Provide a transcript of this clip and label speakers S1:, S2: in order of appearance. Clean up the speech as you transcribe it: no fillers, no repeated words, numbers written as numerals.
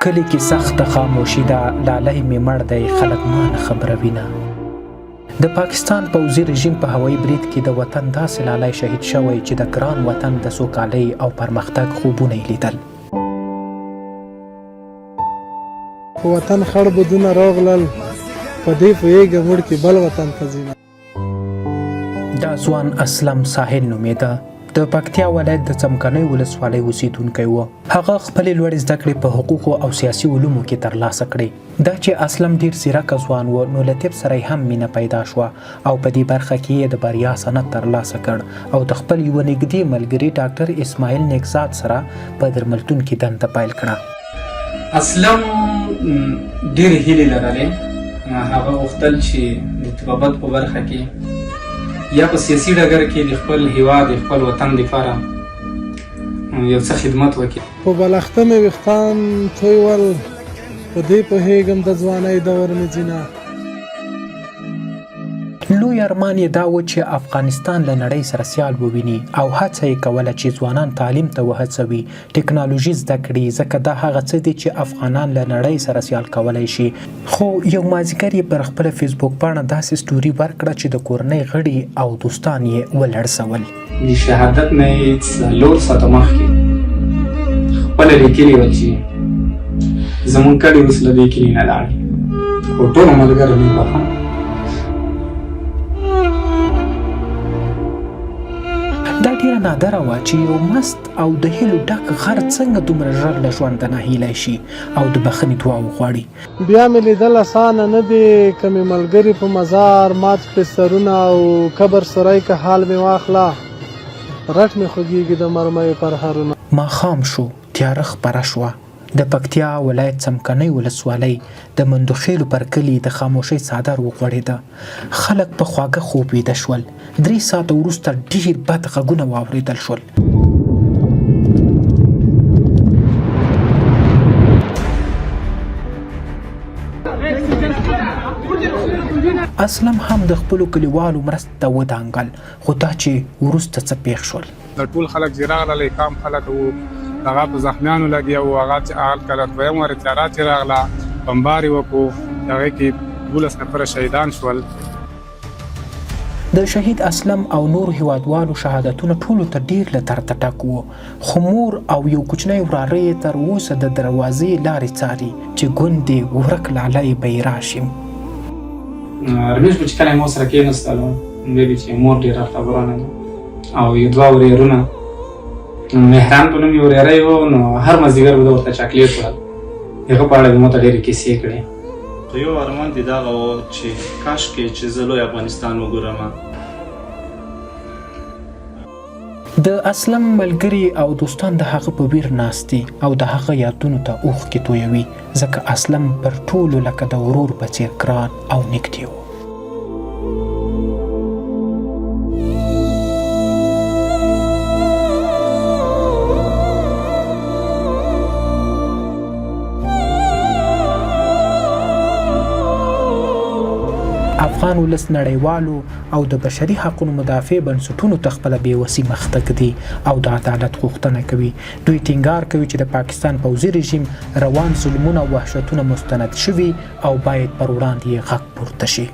S1: کلی کې سخت خاموشي ده، لالی مې مړ دی، خلک ما نه خبروینه. د پاکستان پوځي رژیم په هوایي برید کې د وطن داسې لالی شهید شوی چې د ګران وطن د سوکالۍ او پرمختګ خوبونه یې لیدل.
S2: وطن خړ بدونه راغلل، په دې پوهېږم مړ کې بل وطن ته ځینه.
S1: دا ځوان اسلم ساحل نومېده. د پکتیا ولایت د څمکنیو ولسوالۍ اوسېدونکی و. هغه خپلې لوړې زده کړې په حقوقو او سیاسي علومو کې ترلاسه کړې. دا چې اسلم ډېر ځیرکه ځوان و، نو له طب سره یې هم مینه پیدا شوه او په دې برخه کې یې د بریا سند ترلاسه کړ او د خپل یوه نږدې ملګري ډاکټر اسماعیل نیکزاد سره په درملتون کې دنده پیل کړه.
S3: اسلم ډېرې هیلې لرلې. هغه غوښتل چې د طبابت په برخه کې یا په سیاسي ډګر کې د خپل هیواد د خپل وطن دپاره یو څه خدمت وکړي.
S2: په بلخته مې ویښتان توی ول، په دې پوهېږم د ځوانۍ دور مې ځینه.
S1: لوی ارمان یې دا و چې افغانستان له نړۍ سره سیال وویني او هڅه یې کوله چې ځوانان تعلیم ته وهڅوي، ټکنالوژي زده کړي، ځکه دا هغه څه دي چې افغانان له نړۍ سره سیال کولی شي. خو یو مازدیګر یې پر خپله فیسبوک پاڼه داسې سټوري ورکړه چې د کورنۍ غړي او دوستان یې ولړزول.
S3: د شهادت نه یې څلور ساعته مخکې خپله لیکلي وه چې زموږ کډې اوس له دې کلي نه لاړې، خو ټولو ملګرو مې بخښه.
S1: دا ډیره نادره وه چې یو مست او د هیلو ډک غر څنګه دومره ژر له ژونده ناهیلی شي او د بخښنې دعا وغواړي.
S2: بیا مې لیدل اسانه نه دی، که مې ملګري په مزار مات کړي سرونه او قبر سرای که حال مې واخله، رټ مې خوږېږي د مرمیو پرهرونه.
S1: ماښام شو، تیاره خپره شوه. د پکتیا ولایت څمکنیو ولسوالۍ د مندوخیلو پر کلي د خاموشۍ څادر وغوړېده. خلک په خواږه خوب ویده شول. 3 ساعته وروسته ډېر بد غږونه واورېدل شول. اسلم هم د خپلو کلیوالو مرستې ته ودانګل، خو دا چې وروسته څه پیښ شول.
S4: د ټول خلک چې راغله کام خلک وو، هغه په زخمیانو لګیا وو. هغه چې کله دویم وارې تیاره چې راغله بمبار یې وکړو، هغې کې 12 نفره شهیدان شول.
S1: د شهید اسلم او نورو هیوادوالو شهادتونه ټولو ته ډیر له طرته ټک وو، خو مور او یو کوچنی وراره یې تر اوسه د دروازې لارې څاري چې ګوندې ورک لالی به یې راشي.
S3: رمیش به چې کله مو سره کېناستلو، ویل چې مور ډېره خبرانه ده او یو 2 ورېرونه، مهران په نوم یو ورېری و، نو هر مازدیګر به ده ورته چاکلیټ وړل. هغه په اړه به ماته ډېرې کیسې کړې.
S5: یو ارمان دې دغه و چې کاشکې چې زه لوی افغانستان وګورم.
S1: د اسلم ملګري او دوستان د هغه په ویر ناست دي او د هغه یادونو ته اوښکې تویوي، ځکه اسلم پر ټولو لکه د ورور په څېر ګران او نږدې و. افغان ولس نړیوالو او د بشري حقونو مدافع بنسټونو ته خپله بېوسي مخته ږدي او د عدالت غوښتنه کوي. دوی ټینګار کوي چې د پاکستان پوځي رژیم روان ظلمونه او وحشتونه مستند شوي او باید پر وړاندې یې غږ پورته شي.